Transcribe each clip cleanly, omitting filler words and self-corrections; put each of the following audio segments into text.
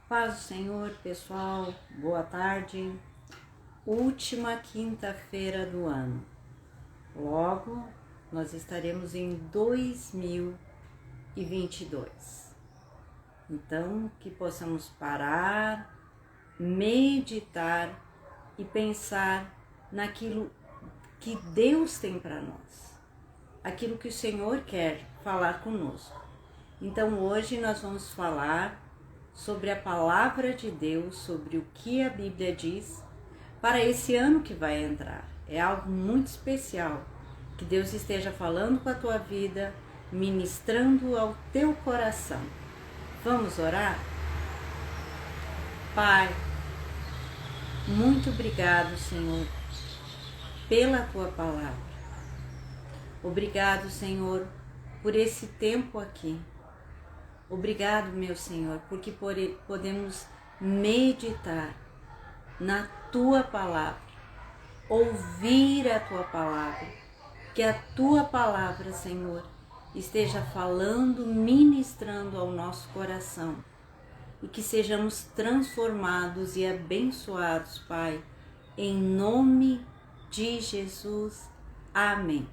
Paz do Senhor, pessoal, boa tarde. Última quinta-feira do ano. Logo, nós estaremos em 2022. Então, que possamos parar, meditar e pensar naquilo que Deus tem para nós, aquilo que o Senhor quer falar conosco. Então, hoje nós vamos falar sobre a palavra de Deus, sobre o que a Bíblia diz para esse ano que vai entrar. É algo muito especial, que Deus esteja falando com a tua vida, ministrando ao teu coração. Vamos orar? Pai, muito obrigado, Senhor, pela tua palavra. Obrigado, Senhor, por esse tempo aqui. Obrigado, meu Senhor, porque podemos meditar na tua palavra, ouvir a tua palavra, que a tua palavra, Senhor, esteja falando, ministrando ao nosso coração e que sejamos transformados e abençoados, Pai, em nome de Jesus. Amém.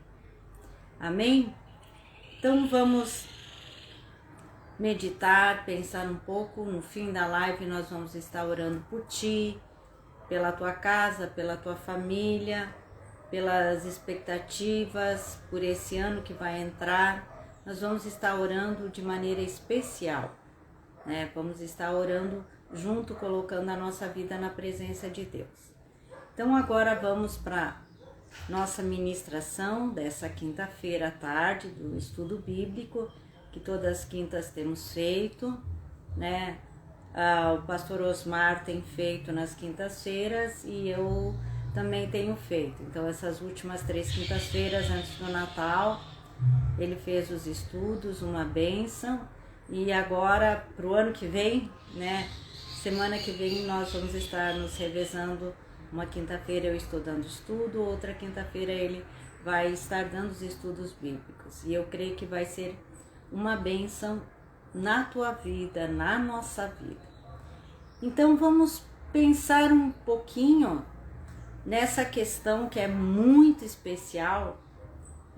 Amém? Então vamos meditar, pensar um pouco. No fim da live nós vamos estar orando por ti, pela tua casa, pela tua família, pelas expectativas, por esse ano que vai entrar. Nós vamos estar orando de maneira especial, né? Vamos estar orando junto, colocando a nossa vida na presença de Deus. Então agora vamos para nossa ministração dessa quinta-feira à tarde do estudo bíblico, que todas as quintas temos feito, né? O pastor Osmar tem feito nas quintas-feiras e eu também tenho feito. Então essas últimas 3 quintas-feiras antes do Natal, ele fez os estudos, uma bênção. E agora para o ano que vem, né? Semana que vem nós vamos estar nos revezando. Uma quinta-feira eu estou dando estudo, outra quinta-feira ele vai estar dando os estudos bíblicos. E eu creio que vai ser uma bênção na tua vida, na nossa vida. Então vamos pensar um pouquinho nessa questão que é muito especial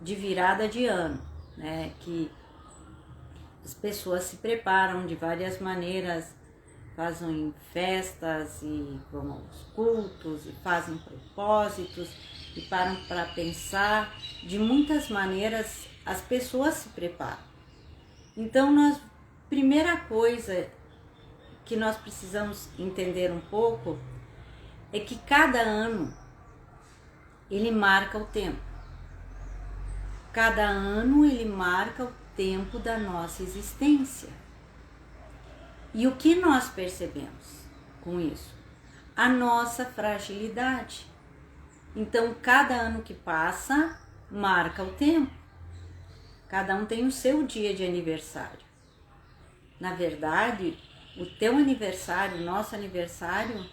de virada de ano, né? Que as pessoas se preparam de várias maneiras, fazem festas e vão aos cultos e fazem propósitos e param para pensar. De muitas maneiras as pessoas se preparam. Então, primeira coisa que nós precisamos entender um pouco é que cada ano ele marca o tempo. Cada ano ele marca o tempo da nossa existência. E o que nós percebemos com isso? A nossa fragilidade. Então, cada ano que passa marca o tempo. Cada um tem o seu dia de aniversário. Na verdade, o teu aniversário, o nosso aniversário,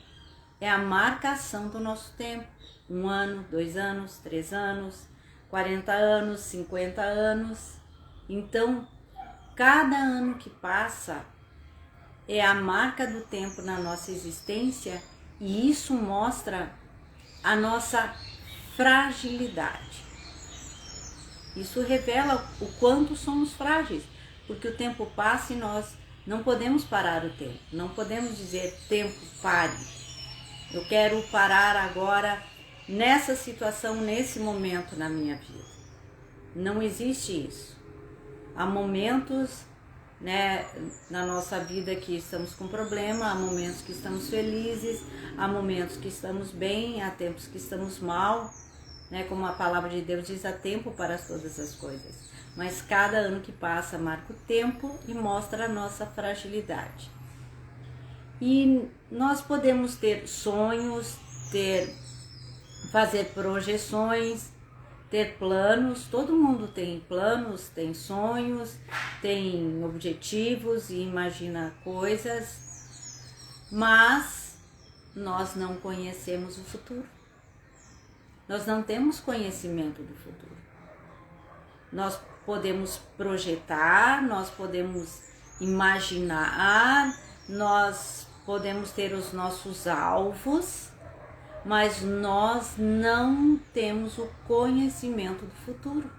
é a marcação do nosso tempo. 1 ano, 2 anos, 3 anos, 40 anos, 50 anos. Então, cada ano que passa é a marca do tempo na nossa existência e isso mostra a nossa fragilidade. Isso revela o quanto somos frágeis, porque o tempo passa e nós não podemos parar o tempo. Não podemos dizer, tempo, pare. Eu quero parar agora nessa situação, nesse momento na minha vida. Não existe isso. Há momentos, né, na nossa vida que estamos com problema, há momentos que estamos felizes, há momentos que estamos bem, há tempos que estamos mal. Né, como a palavra de Deus diz, há tempo para todas as coisas. Mas cada ano que passa marca o tempo e mostra a nossa fragilidade. E nós podemos ter sonhos, fazer projeções, ter planos. Todo mundo tem planos, tem sonhos, tem objetivos e imagina coisas. Mas nós não conhecemos o futuro. Nós não temos conhecimento do futuro. Nós podemos projetar, nós podemos imaginar, nós podemos ter os nossos alvos, mas nós não temos o conhecimento do futuro.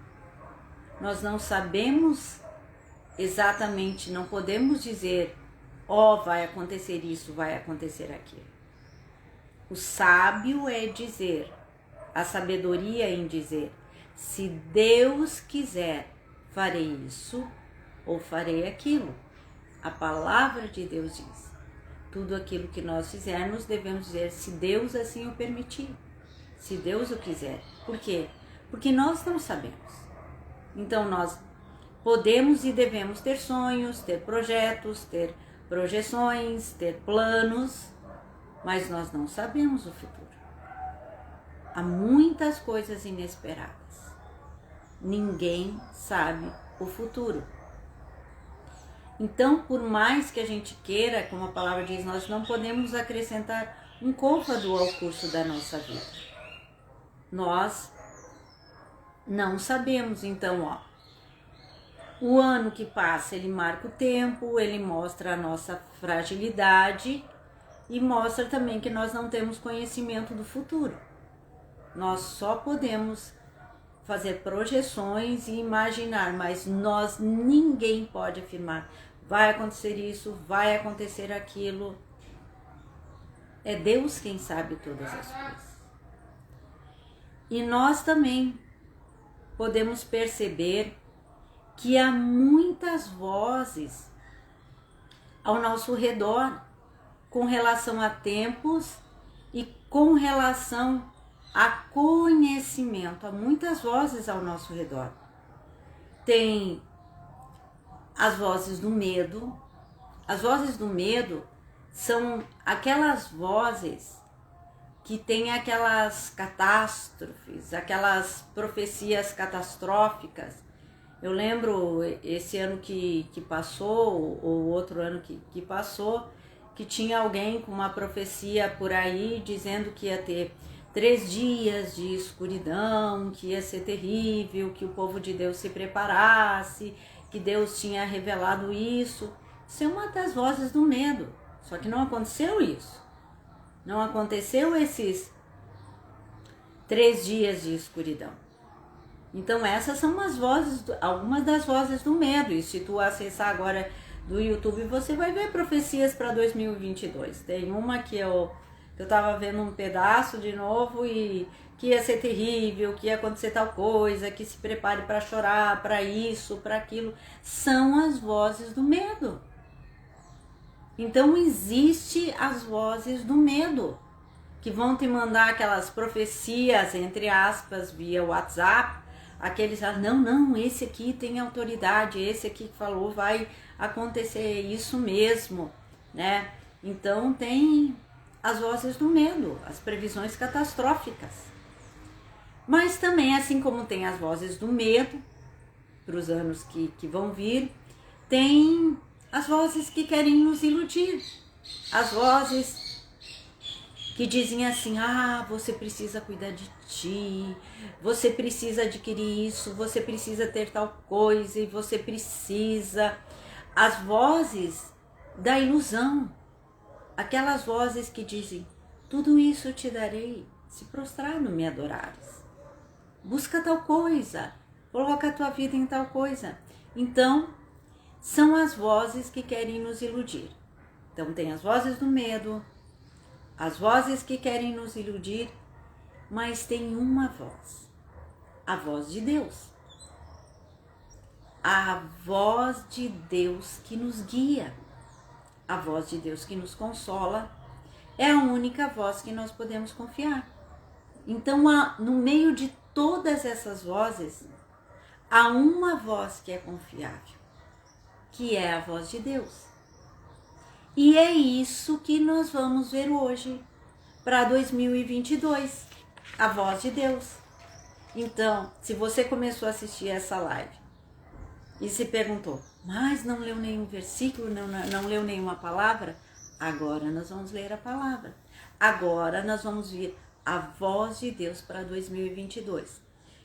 Nós não sabemos exatamente, não podemos dizer, vai acontecer isso, vai acontecer aquilo. O sábio é dizer, a sabedoria em dizer, se Deus quiser, farei isso ou farei aquilo. A palavra de Deus diz, tudo aquilo que nós fizermos, devemos dizer, se Deus assim o permitir, se Deus o quiser. Por quê? Porque nós não sabemos. Então nós podemos e devemos ter sonhos, ter projetos, ter projeções, ter planos, mas nós não sabemos o futuro. Há muitas coisas inesperadas. Ninguém sabe o futuro. Então, por mais que a gente queira, como a palavra diz, nós não podemos acrescentar um côvado ao curso da nossa vida. Nós não sabemos. Então, o ano que passa, ele marca o tempo, ele mostra a nossa fragilidade e mostra também que nós não temos conhecimento do futuro. Nós só podemos fazer projeções e imaginar, mas ninguém pode afirmar, vai acontecer isso, vai acontecer aquilo. É Deus quem sabe todas as coisas. E nós também podemos perceber que há muitas vozes ao nosso redor com relação a tempos e com relação a conhecimento. Há muitas vozes ao nosso redor. Tem as vozes do medo. As vozes do medo são aquelas vozes que têm aquelas catástrofes, aquelas profecias catastróficas. Eu lembro esse ano que passou, ou outro ano que passou, que tinha alguém com uma profecia por aí dizendo que ia ter 3 dias de escuridão, que ia ser terrível, que o povo de Deus se preparasse, que Deus tinha revelado isso. Isso é uma das vozes do medo. Só que não aconteceu isso. Não aconteceu esses 3 dias de escuridão. Então essas são algumas das vozes do medo. E se tu acessar agora do YouTube, você vai ver profecias para 2022. Tem uma que eu tava vendo um pedaço de novo e que ia ser terrível, que ia acontecer tal coisa, que se prepare para chorar, para isso, para aquilo. São as vozes do medo. Então existe as vozes do medo, que vão te mandar aquelas profecias, entre aspas, via WhatsApp, aqueles, não, esse aqui tem autoridade, esse aqui que falou vai acontecer isso mesmo, né? Então tem as vozes do medo, as previsões catastróficas. Mas também, assim como tem as vozes do medo, para os anos que vão vir, tem as vozes que querem nos iludir, as vozes que dizem assim, você precisa cuidar de ti, você precisa adquirir isso, você precisa ter tal coisa e você precisa. As vozes da ilusão, aquelas vozes que dizem, tudo isso eu te darei, se prostrar no me adorares. Busca tal coisa, coloca a tua vida em tal coisa. Então, são as vozes que querem nos iludir. Então tem as vozes do medo, as vozes que querem nos iludir, mas tem uma voz, a voz de Deus. A voz de Deus que nos guia, a voz de Deus que nos consola, é a única voz que nós podemos confiar. Então, no meio de todas essas vozes, há uma voz que é confiável, que é a voz de Deus. E é isso que nós vamos ver hoje, para 2022, a voz de Deus. Então, se você começou a assistir essa live e se perguntou, mas não leu nenhum versículo, não leu nenhuma palavra, agora nós vamos ler a palavra. Agora nós vamos ver a voz de Deus para 2022.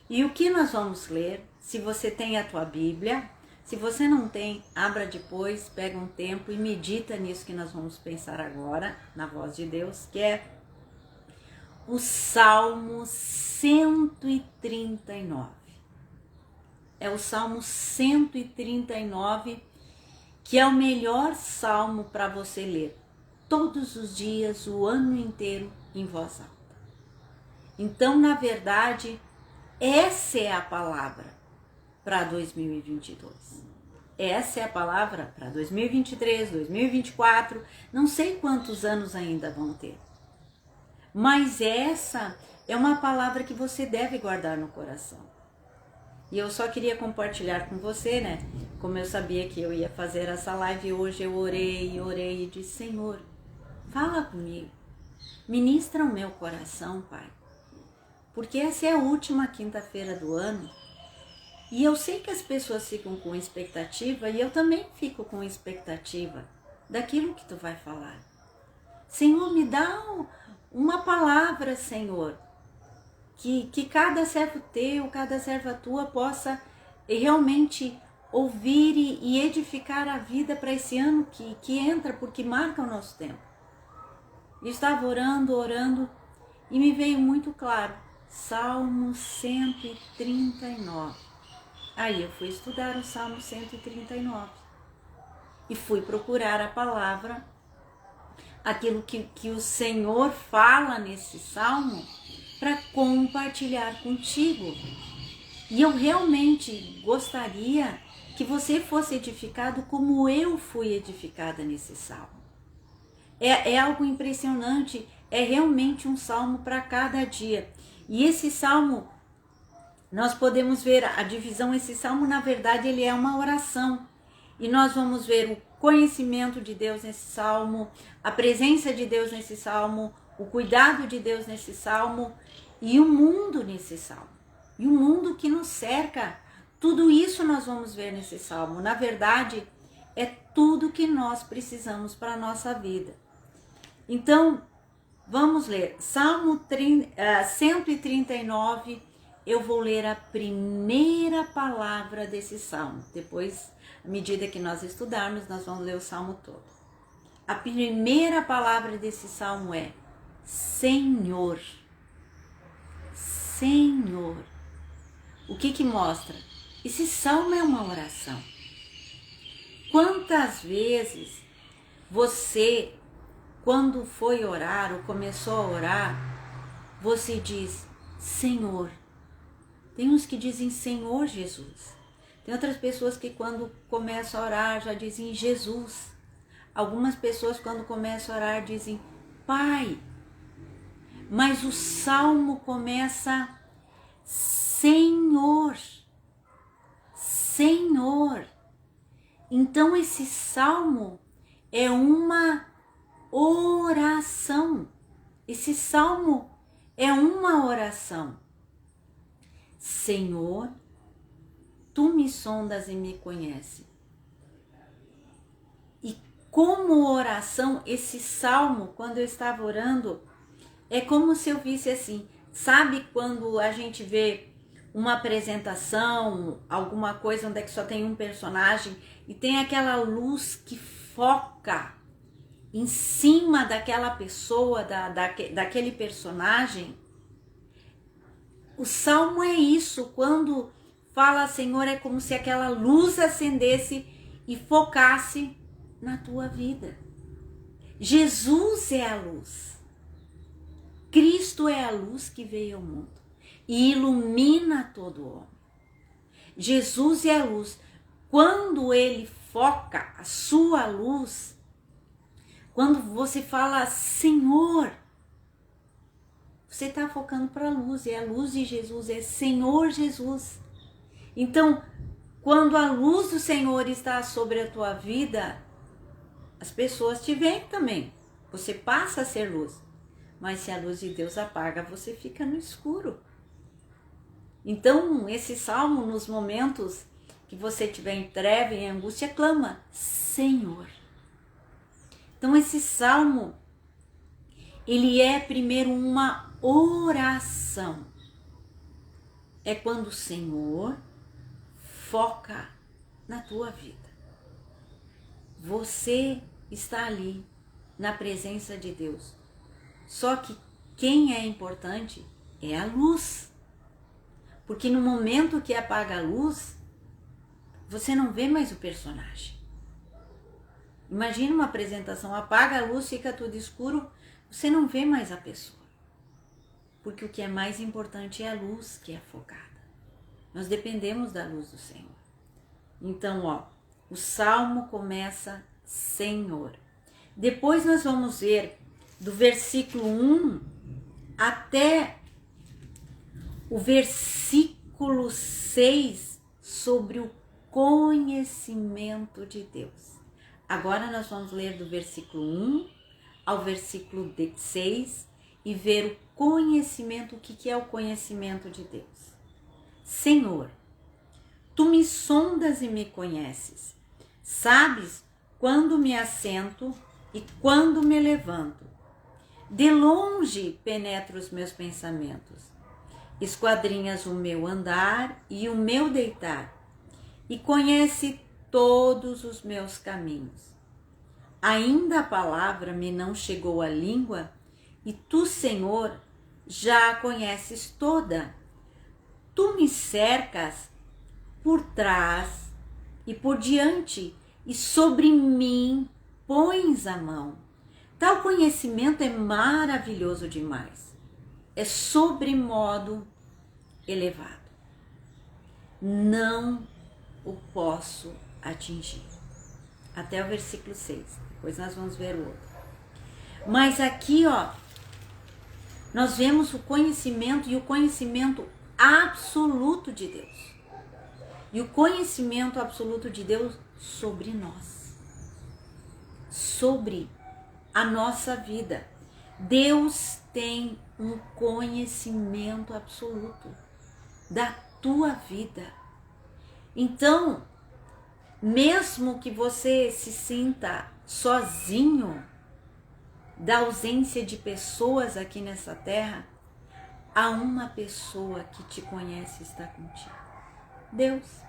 E o que nós vamos ler, se você tem a tua Bíblia, Se você não tem, abra depois, pega um tempo e medita nisso que nós vamos pensar agora, na voz de Deus, que é o Salmo 139. É o Salmo 139, que é o melhor salmo para você ler todos os dias, o ano inteiro, em voz alta. Então, na verdade, essa é a palavra para 2022. Essa é a palavra para 2023, 2024, não sei quantos anos ainda vão ter. Mas essa é uma palavra que você deve guardar no coração. E eu só queria compartilhar com você, né? Como eu sabia que eu ia fazer essa live hoje, eu orei e disse: Senhor, fala comigo, ministra o meu coração, Pai. Porque essa é a última quinta-feira do ano. E eu sei que as pessoas ficam com expectativa, e eu também fico com expectativa daquilo que tu vai falar. Senhor, me dá uma palavra, Senhor, que cada servo teu, cada serva tua possa realmente ouvir e edificar a vida para esse ano que entra, porque marca o nosso tempo. Eu estava orando, e me veio muito claro, Salmo 139. Aí eu fui estudar o Salmo 139 e fui procurar a palavra, aquilo que o Senhor fala nesse Salmo, para compartilhar contigo. E eu realmente gostaria que você fosse edificado como eu fui edificada nesse Salmo. É algo impressionante, é realmente um Salmo para cada dia. E esse Salmo, nós podemos ver a divisão, esse Salmo na verdade ele é uma oração. E nós vamos ver o conhecimento de Deus nesse Salmo, a presença de Deus nesse Salmo, o cuidado de Deus nesse Salmo e o mundo nesse Salmo. E o mundo que nos cerca, tudo isso nós vamos ver nesse Salmo. Na verdade, é tudo que nós precisamos para a nossa vida. Então, vamos ler Salmo 139, eu vou ler a primeira palavra desse Salmo. Depois, à medida que nós estudarmos, nós vamos ler o Salmo todo. A primeira palavra desse Salmo é Senhor. Senhor. O que mostra? Esse Salmo é uma oração. Quantas vezes você, quando foi orar ou começou a orar, você diz Senhor. Tem uns que dizem Senhor Jesus. Tem outras pessoas que quando começam a orar já dizem Jesus. Algumas pessoas quando começam a orar dizem Pai. Mas o Salmo começa Senhor. Senhor. Então esse Salmo é uma oração. Esse Salmo é uma oração. Senhor, tu me sondas e me conheces. E como oração, esse Salmo, quando eu estava orando, é como se eu visse assim, sabe quando a gente vê uma apresentação, alguma coisa onde é que só tem um personagem e tem aquela luz que foca em cima daquela pessoa, daquele personagem? O Salmo é isso, quando fala Senhor, é como se aquela luz acendesse e focasse na tua vida. Jesus é a luz. Cristo é a luz que veio ao mundo e ilumina todo homem. Jesus é a luz. Quando ele foca a sua luz, quando você fala Senhor, você está focando para a luz, e a luz de Jesus é Senhor Jesus. Então, quando a luz do Senhor está sobre a tua vida, as pessoas te veem também. Você passa a ser luz. Mas se a luz de Deus apaga, você fica no escuro. Então, esse Salmo, nos momentos que você estiver em treva, em angústia, clama, Senhor. Então, esse Salmo, ele é primeiro uma oração. É quando o Senhor foca na tua vida. Você está ali na presença de Deus. Só que quem é importante é a luz. Porque no momento que apaga a luz, você não vê mais o personagem. Imagina uma apresentação, apaga a luz, fica tudo escuro, você não vê mais a pessoa. Porque o que é mais importante é a luz que é focada. Nós dependemos da luz do Senhor. Então, o Salmo começa Senhor. Depois nós vamos ver do versículo 1 até o versículo 6 sobre o conhecimento de Deus. Agora nós vamos ler do versículo 1 ao versículo 6 e ver o conhecimento, o que é o conhecimento de Deus. Senhor, tu me sondas e me conheces. Sabes quando me assento e quando me levanto. De longe penetra os meus pensamentos. Esquadrinhas o meu andar e o meu deitar, e conhece todos os meus caminhos. Ainda a palavra me não chegou à língua, e tu, Senhor, já a conheces toda. Tu me cercas por trás e por diante, e sobre mim pões a mão. Tal conhecimento é maravilhoso demais. É sobremodo elevado. Não o posso atingir. Até o versículo 6. Depois nós vamos ver o outro. Mas aqui, nós vemos o conhecimento e o conhecimento absoluto de Deus. E o conhecimento absoluto de Deus sobre nós. Sobre a nossa vida. Deus tem um conhecimento absoluto da tua vida. Então, mesmo que você se sinta sozinho da ausência de pessoas aqui nessa terra, há uma pessoa que te conhece e está contigo. Deus.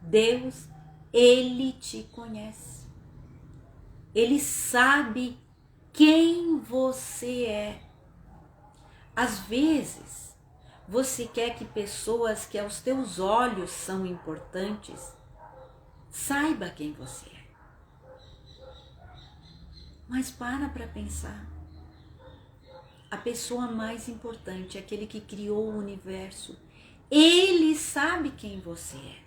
Deus, Ele te conhece. Ele sabe quem você é. Às vezes, você quer que pessoas que aos teus olhos são importantes saiba quem você é. Mas para pensar. A pessoa mais importante, aquele que criou o universo, ele sabe quem você é.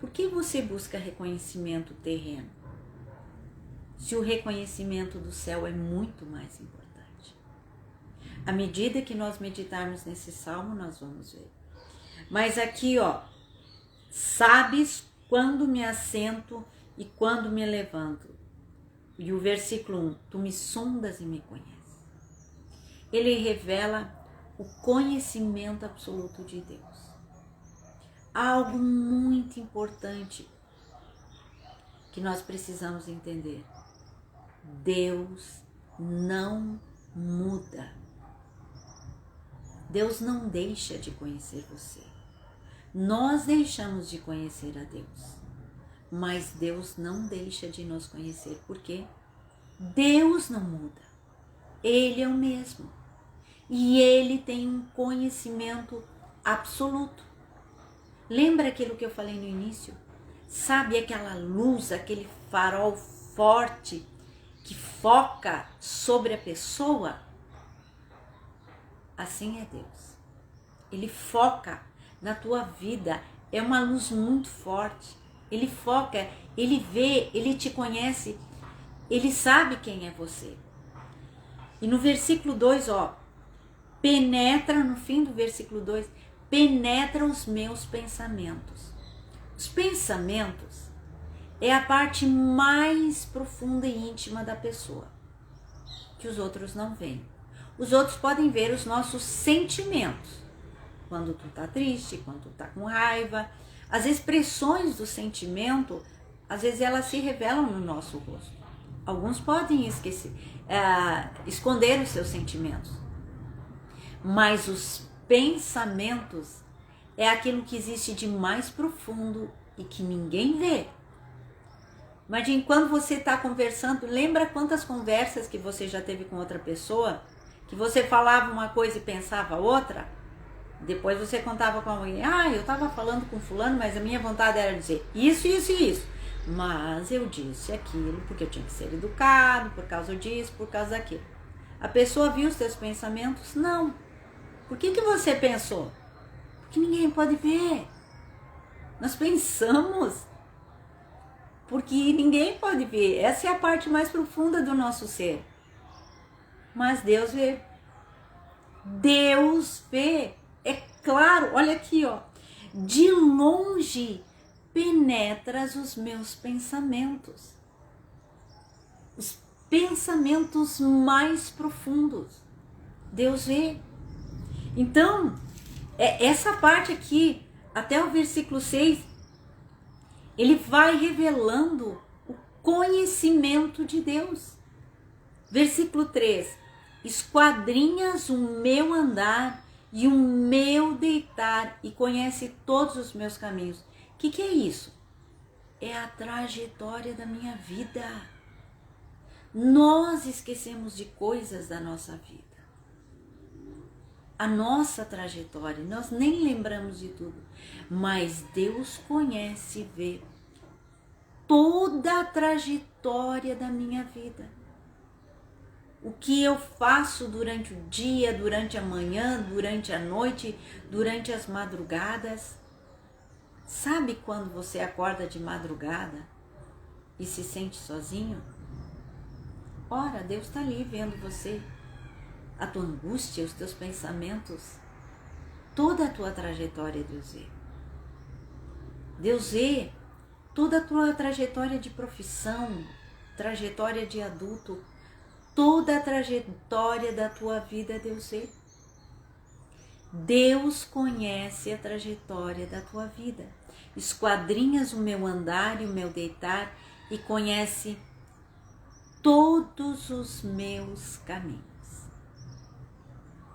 Por que você busca reconhecimento terreno? Se o reconhecimento do céu é muito mais importante. À medida que nós meditarmos nesse salmo, nós vamos ver. Mas aqui, sabes quando me assento e quando me levanto. E o versículo 1, tu me sondas e me conheces. Ele revela o conhecimento absoluto de Deus. Algo muito importante que nós precisamos entender. Deus não muda. Deus não deixa de conhecer você. Nós deixamos de conhecer a Deus, mas Deus não deixa de nos conhecer. Por quê? Deus não muda. Ele é o mesmo. E Ele tem um conhecimento absoluto. Lembra aquilo que eu falei no início? Sabe aquela luz, aquele farol forte que foca sobre a pessoa? Assim é Deus. Ele foca na tua vida. É uma luz muito forte. Ele foca, Ele vê, Ele te conhece. Ele sabe quem é você. E no versículo 2, penetra, no fim do versículo 2, penetra os meus pensamentos. Os pensamentos é a parte mais profunda e íntima da pessoa, que os outros não veem. Os outros podem ver os nossos sentimentos. Quando tu tá triste, quando tu tá com raiva. As expressões do sentimento, às vezes elas se revelam no nosso rosto. Alguns podem esconder os seus sentimentos. Mas os pensamentos é aquilo que existe de mais profundo e que ninguém vê. Imagine quando você está conversando, lembra quantas conversas que você já teve com outra pessoa, que você falava uma coisa e pensava outra? Depois você contava com alguém, eu estava falando com fulano, mas a minha vontade era dizer isso, isso e isso. Mas eu disse aquilo porque eu tinha que ser educado, por causa disso, por causa daquilo. A pessoa viu os teus pensamentos? Não. Por que você pensou? Porque ninguém pode ver. Nós pensamos porque ninguém pode ver. Essa é a parte mais profunda do nosso ser. Mas Deus vê. Deus vê. É claro, olha aqui, ó. De longe penetras os meus pensamentos. Os pensamentos mais profundos. Deus vê. Então, essa parte aqui, até o versículo 6, ele vai revelando o conhecimento de Deus. Versículo 3, esquadrinhas o meu andar e o meu deitar e conhece todos os meus caminhos. O que é isso? É a trajetória da minha vida. Nós esquecemos de coisas da nossa vida. A nossa trajetória, nós nem lembramos de tudo, mas Deus conhece e vê toda a trajetória da minha vida. O que eu faço durante o dia, durante a manhã, durante a noite, durante as madrugadas. Sabe quando você acorda de madrugada e se sente sozinho? Ora, Deus está ali vendo você. A tua angústia, os teus pensamentos, toda a tua trajetória, Deus vê. Deus vê toda a tua trajetória de profissão, trajetória de adulto, toda a trajetória da tua vida, Deus vê. Deus conhece a trajetória da tua vida. Esquadrinhas o meu andar e o meu deitar e conhece todos os meus caminhos.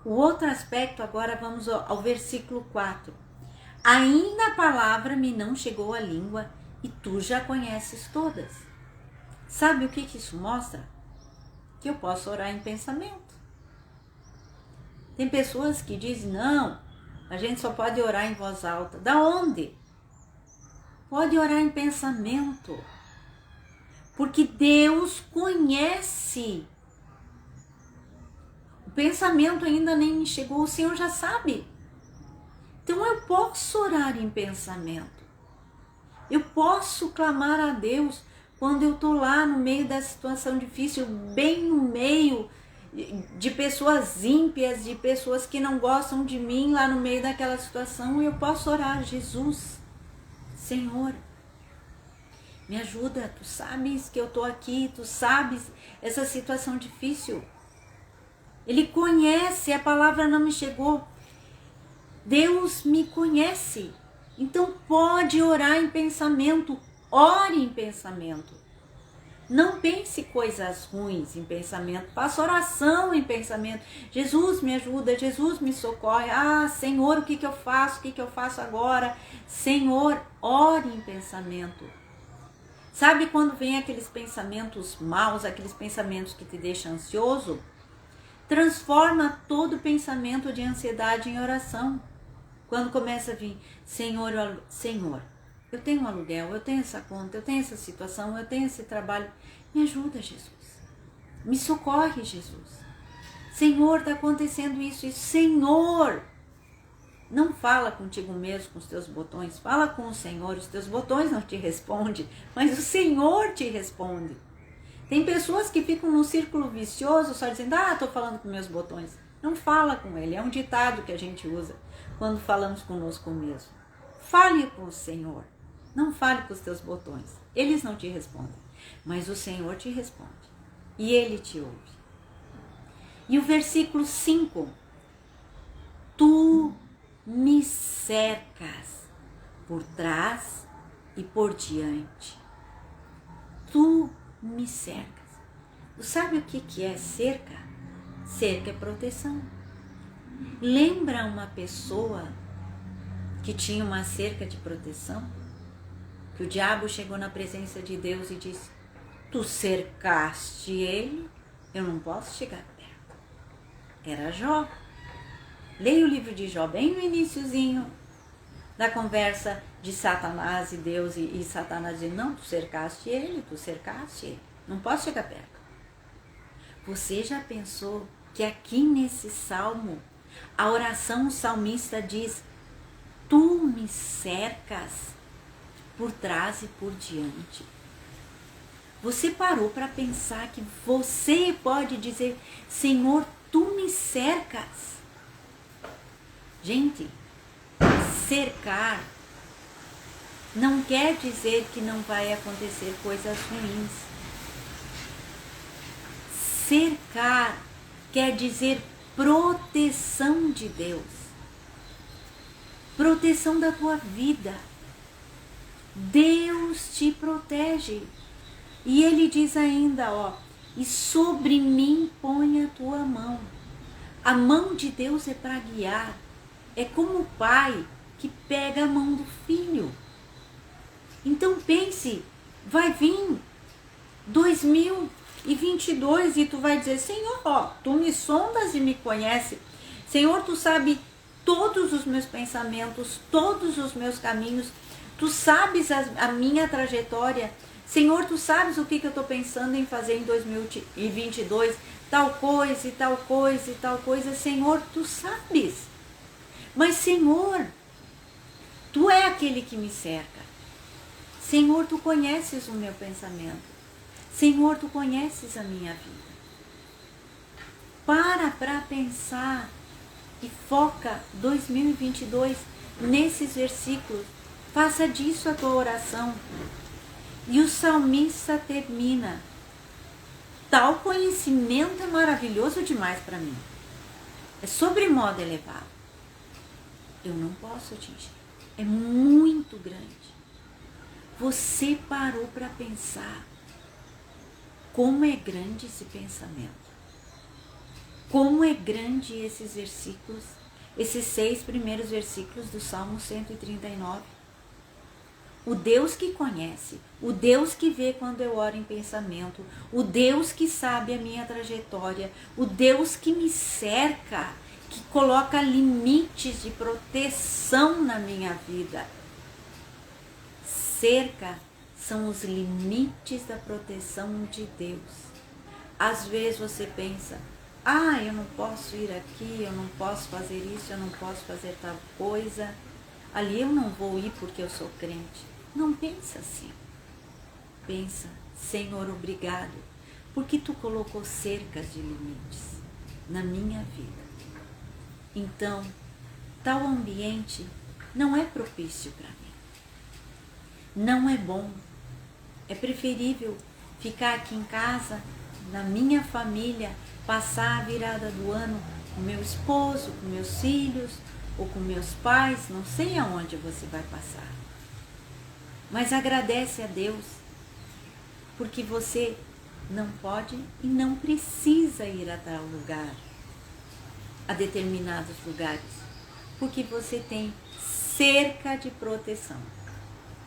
O outro aspecto, agora vamos ao versículo 4. Ainda a palavra me não chegou à língua e tu já conheces todas. Sabe o que isso mostra? Que eu posso orar em pensamento. Tem pessoas que dizem, não, a gente só pode orar em voz alta. Da onde? Pode orar em pensamento. Porque Deus conhece. O pensamento ainda nem me chegou, o Senhor já sabe. Então eu posso orar em pensamento. Eu posso clamar a Deus quando eu estou lá no meio da situação difícil, bem no meio de pessoas ímpias, de pessoas que não gostam de mim, lá no meio daquela situação, eu posso orar, Jesus, Senhor, me ajuda, tu sabes que eu estou aqui, tu sabes essa situação difícil. Ele conhece, a palavra não me chegou. Deus me conhece. Então pode orar em pensamento. Ore em pensamento. Não pense coisas ruins em pensamento. Faça oração em pensamento. Jesus me ajuda, Jesus me socorre. Senhor, o que eu faço? O que eu faço agora? Senhor, ore em pensamento. Sabe quando vem aqueles pensamentos maus, aqueles pensamentos que te deixam ansioso? Transforma todo pensamento de ansiedade em oração. Quando começa a vir, Senhor, eu tenho um aluguel, eu tenho essa conta, eu tenho essa situação, eu tenho esse trabalho. Me ajuda, Jesus. Me socorre, Jesus. Senhor, está acontecendo isso. Senhor, não fala contigo mesmo, com os teus botões. Fala com o Senhor, os teus botões não te respondem, mas o Senhor te responde. Tem pessoas que ficam num círculo vicioso só dizendo, estou falando com meus botões. Não fala com ele, é um ditado que a gente usa quando falamos conosco mesmo. Fale com o Senhor, não fale com os teus botões. Eles não te respondem, mas o Senhor te responde e Ele te ouve. E o versículo 5, tu me cercas por trás e por diante. Tu me cercas. Tu sabe o que é cerca? Cerca é proteção. Lembra uma pessoa que tinha uma cerca de proteção, que o diabo chegou na presença de Deus e disse: tu cercaste ele, eu não posso chegar perto. Era Jó. Leia o livro de Jó, bem no iniciozinho da conversa de Satanás e Deus, e Satanás diz: não, tu cercaste ele, não posso chegar perto. Você já pensou que aqui nesse salmo, a oração, o salmista diz: tu me cercas por trás e por diante. Você parou para pensar que você pode dizer: Senhor, tu me cercas? Gente, cercar não quer dizer que não vai acontecer coisas ruins. Cercar quer dizer proteção de Deus. Proteção da tua vida. Deus te protege. E ele diz ainda, e sobre mim põe a tua mão. A mão de Deus é para guiar. É como o pai que pega a mão do filho. Então pense, vai vir 2022 e tu vai dizer: Senhor, tu me sondas e me conhece. Senhor, tu sabe todos os meus pensamentos, todos os meus caminhos. Tu sabes a minha trajetória. Senhor, tu sabes o que eu estou pensando em fazer em 2022. Tal coisa e tal coisa e tal coisa. Senhor, tu sabes. Mas, Senhor, tu é aquele que me cerca. Senhor, tu conheces o meu pensamento. Senhor, tu conheces a minha vida. Para pensar e foca 2022 nesses versículos. Faça disso a tua oração. E o salmista termina: tal conhecimento é maravilhoso demais para mim. É sobremodo elevado. Eu não posso atingir. É muito grande. Você parou para pensar como é grande esse pensamento? Como é grande esses versículos, esses 6 primeiros versículos do Salmo 139? O Deus que conhece, o Deus que vê quando eu oro em pensamento, o Deus que sabe a minha trajetória, o Deus que me cerca, que coloca limites de proteção na minha vida. Cerca são os limites da proteção de Deus. Às vezes você pensa: eu não posso ir aqui, eu não posso fazer isso, eu não posso fazer tal coisa, ali eu não vou ir porque eu sou crente. Não pensa assim. Pensa: Senhor, obrigado, porque tu colocou cercas de limites na minha vida. Então, tal ambiente não é propício para mim. Não é bom. É preferível ficar aqui em casa, na minha família, passar a virada do ano com meu esposo, com meus filhos ou com meus pais. Não sei aonde você vai passar. Mas agradece a Deus, porque você não pode e não precisa ir a tal lugar, a determinados lugares, porque você tem cerca de proteção.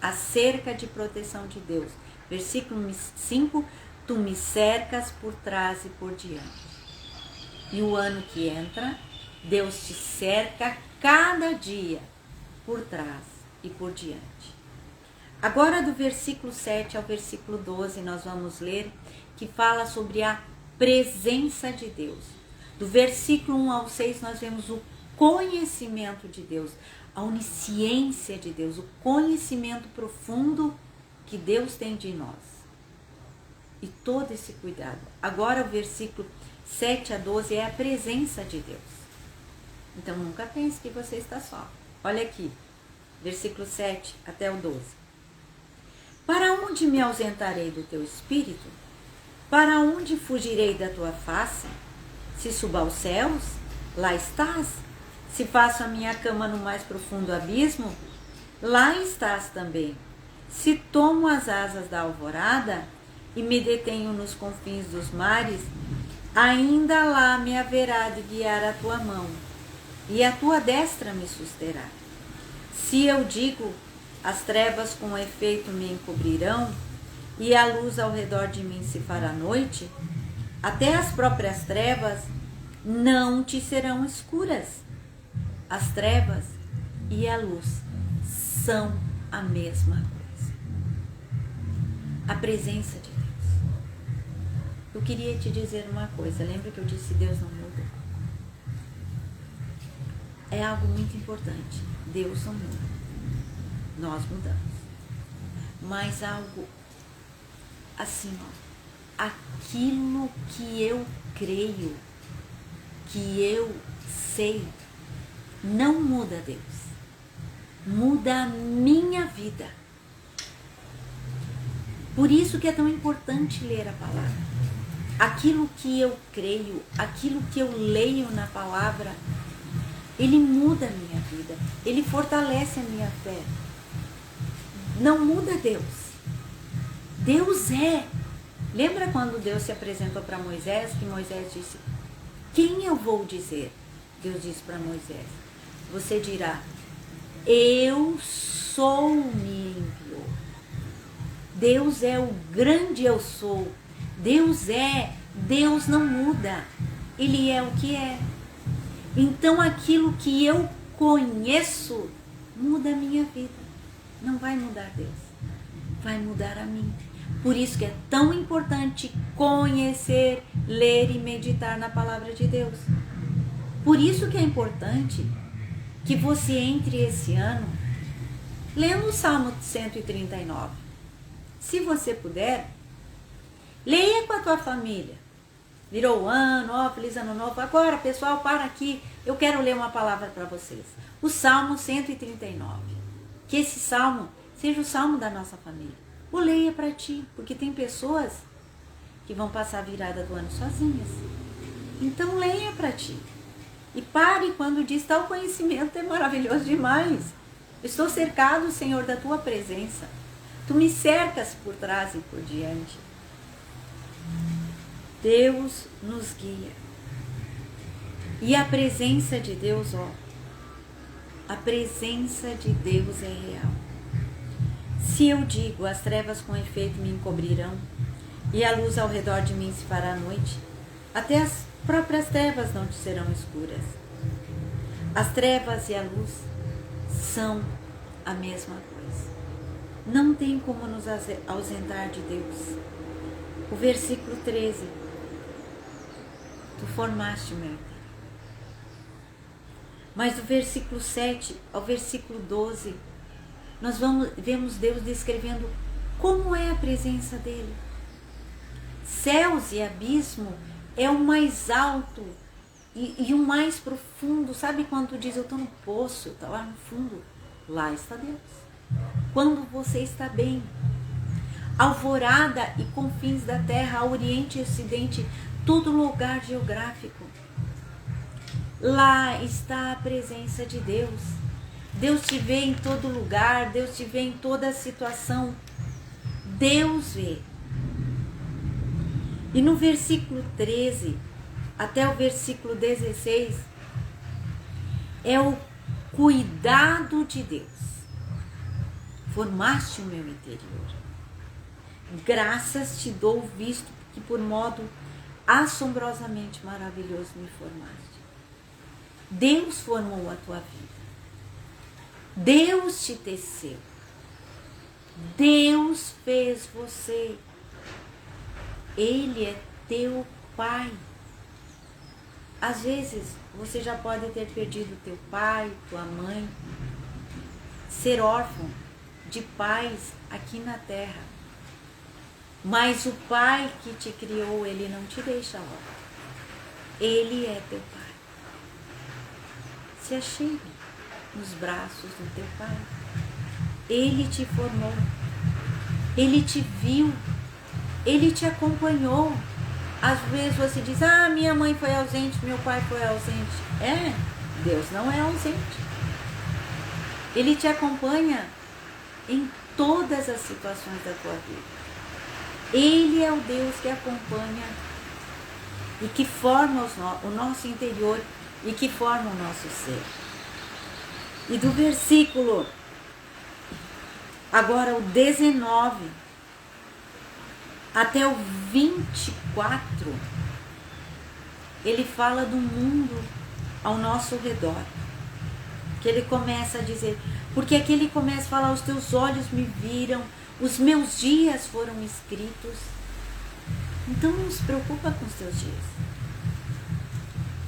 A cerca de proteção de Deus. Versículo 5, tu me cercas por trás e por diante. E o ano que entra, Deus te cerca cada dia por trás e por diante. Agora do versículo 7 ao versículo 12 nós vamos ler, que fala sobre a presença de Deus. Do versículo 1 ao 6 nós vemos o conhecimento de Deus, a onisciência de Deus, o conhecimento profundo que Deus tem de nós. E todo esse cuidado. Agora o versículo 7 a 12 é a presença de Deus. Então nunca pense que você está só. Olha aqui, versículo 7 até o 12. Para onde me ausentarei do teu espírito? Para onde fugirei da tua face? Se subo aos céus, lá estás. Se faço a minha cama no mais profundo abismo, lá estás também. Se tomo as asas da alvorada e me detenho nos confins dos mares, ainda lá me haverá de guiar a tua mão, e a tua destra me susterá. Se eu digo, as trevas com efeito me encobrirão, e a luz ao redor de mim se fará noite, até as próprias trevas não te serão escuras. As trevas e a luz são a mesma coisa. A presença de Deus. Eu queria te dizer uma coisa. Lembra que eu disse Deus não muda? É algo muito importante. Deus não muda. Nós mudamos. Mas algo assim, ó, aquilo que eu creio, que eu sei, não muda Deus. Muda a minha vida. Por isso que é tão importante ler a palavra. Aquilo que eu creio, aquilo que eu leio na palavra, ele muda a minha vida, ele fortalece a minha fé. Não muda Deus. Deus é. Lembra quando Deus se apresentou para Moisés, que Moisés disse, quem eu vou dizer? Deus disse para Moisés, você dirá, eu sou, me enviou. Deus é o grande eu sou. Deus é, Deus não muda. Ele é o que é. Então aquilo que eu conheço muda a minha vida. Não vai mudar Deus, vai mudar a mim. Por isso que é tão importante conhecer, ler e meditar na palavra de Deus. Por isso que é importante que você entre esse ano lendo o Salmo 139. Se você puder, leia com a tua família. Virou o ano, ó, feliz ano novo. Agora, pessoal, para aqui. Eu quero ler uma palavra para vocês. O Salmo 139. Que esse salmo seja o salmo da nossa família. Ou leia para ti, porque tem pessoas que vão passar a virada do ano sozinhas. Então leia para ti. E pare quando diz, tal conhecimento é maravilhoso demais. Estou cercado, Senhor, da tua presença. Tu me cercas por trás e por diante. Deus nos guia. E a presença de Deus, ó, a presença de Deus é real. Se eu digo, as trevas com efeito me encobrirão, e a luz ao redor de mim se fará noite, até as próprias trevas não te serão escuras. As trevas e a luz são a mesma coisa. Não tem como nos ausentar de Deus. O versículo 13. Tu formaste o meu interior. Mas do versículo 7 ao versículo 12, nós vemos Deus descrevendo como é a presença dele. Céus e abismo é o mais alto e o mais profundo. Sabe quando tu diz, eu estou no poço, está lá no fundo? Lá está Deus. Quando você está bem. Alvorada e confins da terra, oriente e ocidente, todo lugar geográfico. Lá está a presença de Deus. Deus te vê em todo lugar, Deus te vê em toda situação. Deus vê. E no versículo 13 até o versículo 16 é o cuidado de Deus. Formaste o meu interior. Graças te dou, visto que por modo assombrosamente maravilhoso me formaste. Deus formou a tua vida. Deus te teceu. Deus fez você. Ele é teu pai. Às vezes você já pode ter perdido teu pai, tua mãe, ser órfão de pais aqui na terra. Mas o pai que te criou, ele não te deixa órfão. Ele é teu pai. Se achegue nos braços do teu pai. Ele te formou. Ele te viu. Ele te acompanhou. Às vezes você diz, minha mãe foi ausente, meu pai foi ausente. Deus não é ausente. Ele te acompanha em todas as situações da tua vida. Ele é o Deus que acompanha e que forma o nosso interior e que forma o nosso ser. E do versículo, agora o 19, até o 24, ele fala do mundo ao nosso redor. Que ele começa a dizer, porque aqui ele começa a falar, os teus olhos me viram, os meus dias foram escritos. Então não se preocupa com os teus dias.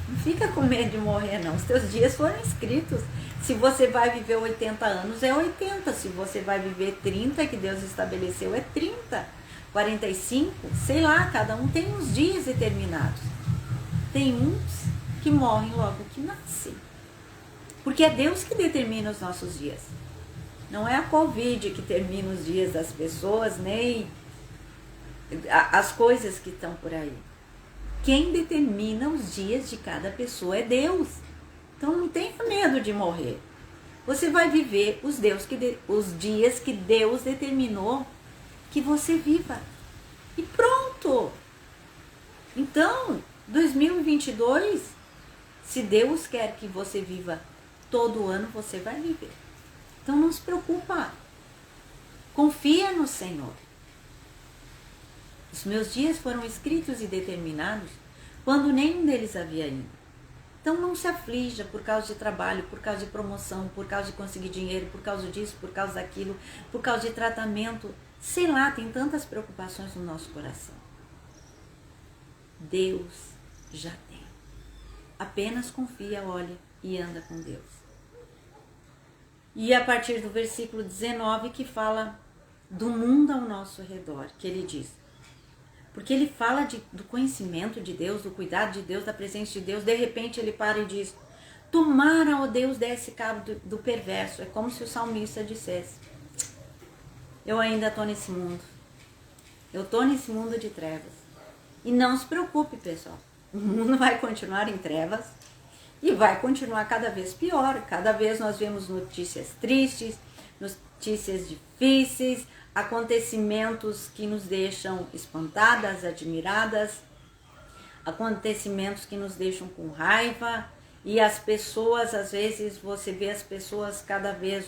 Não fica com medo de morrer, não. Os teus dias foram escritos. Se você vai viver 80 anos, é 80. Se você vai viver 30, que Deus estabeleceu, é 30. 45, sei lá, cada um tem uns dias determinados. Tem uns que morrem logo que nascem. Porque é Deus que determina os nossos dias. Não é a Covid que termina os dias das pessoas, nem as coisas que estão por aí. Quem determina os dias de cada pessoa é Deus. Então não tenha medo de morrer. Você vai viver os dias que Deus determinou que você viva. E pronto! Então, 2022, se Deus quer que você viva todo ano, você vai viver. Então não se preocupa. Confia no Senhor. Os meus dias foram escritos e determinados quando nenhum deles havia ainda. Então não se aflija por causa de trabalho, por causa de promoção, por causa de conseguir dinheiro, por causa disso, por causa daquilo, por causa de tratamento. Sei lá, tem tantas preocupações no nosso coração. Deus já tem. Apenas confia, olha e anda com Deus. E a partir do versículo 19 que fala do mundo ao nosso redor, que ele diz. Porque ele fala do conhecimento de Deus, do cuidado de Deus, da presença de Deus. De repente ele para e diz, tomara, ó Deus, desse cabo do perverso. É como se o salmista dissesse, eu ainda estou nesse mundo. Eu estou nesse mundo de trevas. E não se preocupe, pessoal. O mundo vai continuar em trevas. E vai continuar cada vez pior. Cada vez nós vemos notícias tristes, notícias difíceis, acontecimentos que nos deixam espantadas, admiradas, acontecimentos que nos deixam com raiva. E as pessoas, às vezes, você vê as pessoas cada vez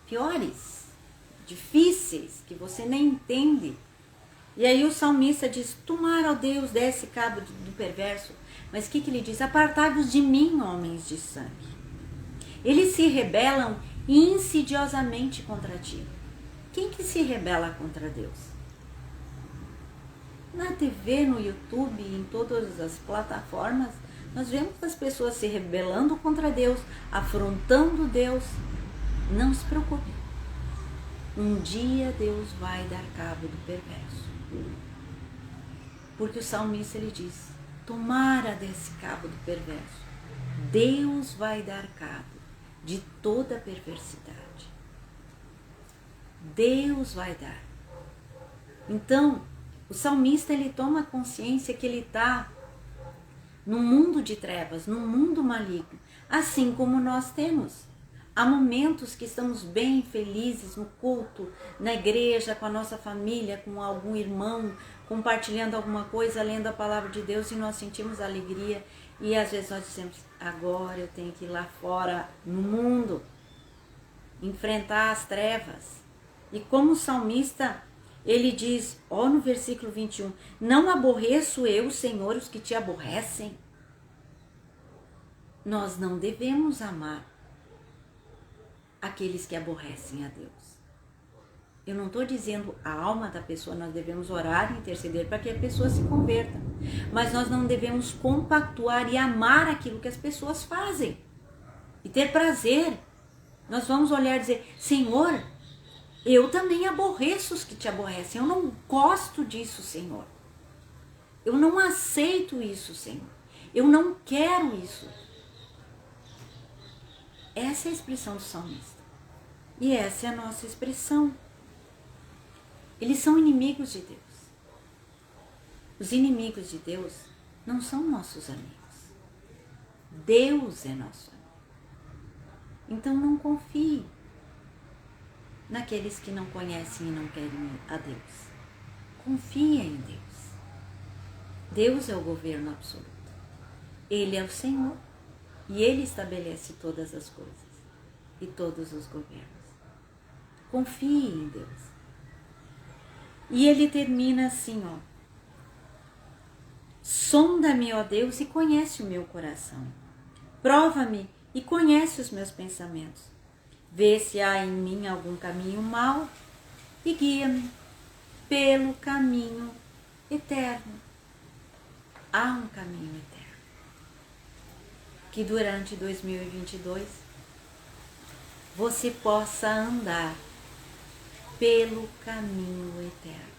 piores, difíceis, que você nem entende. E aí o salmista diz, tomara, ó Deus, desse cabo do perverso. Mas o que ele diz? Apartai-vos de mim, homens de sangue. Eles se rebelam insidiosamente contra ti. Quem que se rebela contra Deus? Na TV, no YouTube, em todas as plataformas, nós vemos as pessoas se rebelando contra Deus, afrontando Deus. Não se preocupe. Um dia Deus vai dar cabo do perverso. Porque o salmista ele diz, tomara desse cabo do perverso. Deus vai dar cabo de toda perversidade. Deus vai dar. Então, o salmista ele toma consciência que ele está num mundo de trevas, num mundo maligno, assim como nós temos. Há momentos que estamos bem felizes no culto, na igreja, com a nossa família, com algum irmão, compartilhando alguma coisa, lendo a palavra de Deus e nós sentimos alegria. E às vezes nós dizemos, agora eu tenho que ir lá fora, no mundo, enfrentar as trevas. E como o salmista, ele diz, no versículo 21, não aborreço eu, Senhor, os que te aborrecem. Nós não devemos amar aqueles que aborrecem a Deus. Eu não estou dizendo a alma da pessoa, nós devemos orar e interceder para que a pessoa se converta. Mas nós não devemos compactuar e amar aquilo que as pessoas fazem. E ter prazer. Nós vamos olhar e dizer, Senhor, eu também aborreço os que te aborrecem. Eu não gosto disso, Senhor. Eu não aceito isso, Senhor. Eu não quero isso. Essa é a expressão do salmista. E essa é a nossa expressão. Eles são inimigos de Deus. Os inimigos de Deus não são nossos amigos. Deus é nosso amigo. Então não confie naqueles que não conhecem e não querem a Deus. Confia em Deus. Deus é o governo absoluto. Ele é o Senhor. E Ele estabelece todas as coisas. e todos os governos. Confie em Deus. E ele termina assim, ó. Sonda-me, ó Deus, e conhece o meu coração. Prova-me e conhece os meus pensamentos. Vê se há em mim algum caminho mau e guia-me pelo caminho eterno. Há um caminho eterno. Que durante 2022 você possa andar pelo caminho eterno,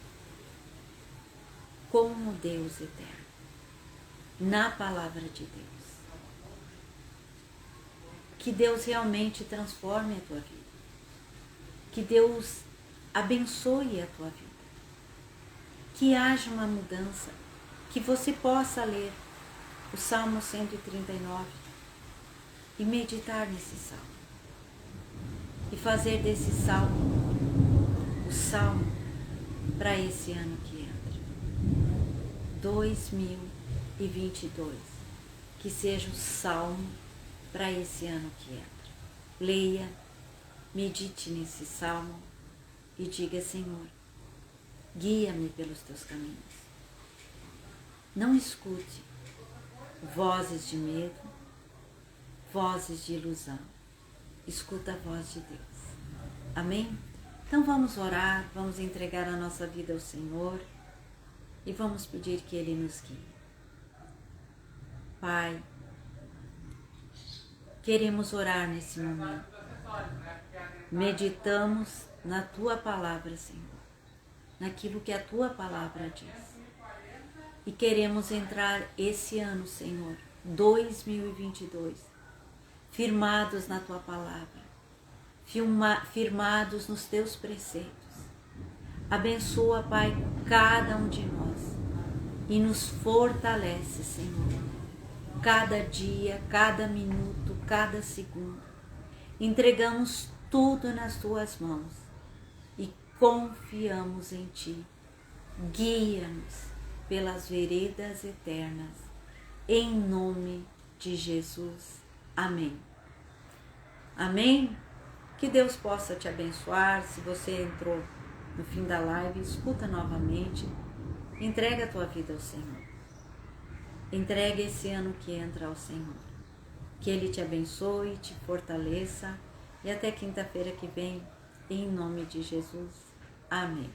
como Deus eterno, na palavra de Deus. Que Deus realmente transforme a tua vida. Que Deus abençoe a tua vida. Que haja uma mudança. Que você possa ler o Salmo 139 e meditar nesse salmo. E fazer desse salmo o salmo para esse ano que entra. 2022. Que seja o salmo para esse ano que entra. Leia, medite nesse salmo e diga: Senhor, guia-me pelos teus caminhos. Não escute vozes de medo, vozes de ilusão. Escuta a voz de Deus. Amém? Então vamos orar, vamos entregar a nossa vida ao Senhor e vamos pedir que Ele nos guie. Pai, queremos orar nesse momento. Meditamos na Tua Palavra, Senhor, naquilo que a Tua Palavra diz. E queremos entrar esse ano, Senhor, 2022, firmados na Tua Palavra, firmados nos Teus preceitos. Abençoa, Pai, cada um de nós e nos fortalece, Senhor. Cada dia, cada minuto, cada segundo, entregamos tudo nas Tuas mãos e confiamos em Ti. Guia-nos pelas veredas eternas, em nome de Jesus. Amém. Amém? Que Deus possa te abençoar. Se você entrou no fim da live, escuta novamente, entrega a tua vida ao Senhor. Entregue esse ano que entra ao Senhor. Que Ele te abençoe, te fortaleça. E até quinta-feira que vem, em nome de Jesus. Amém.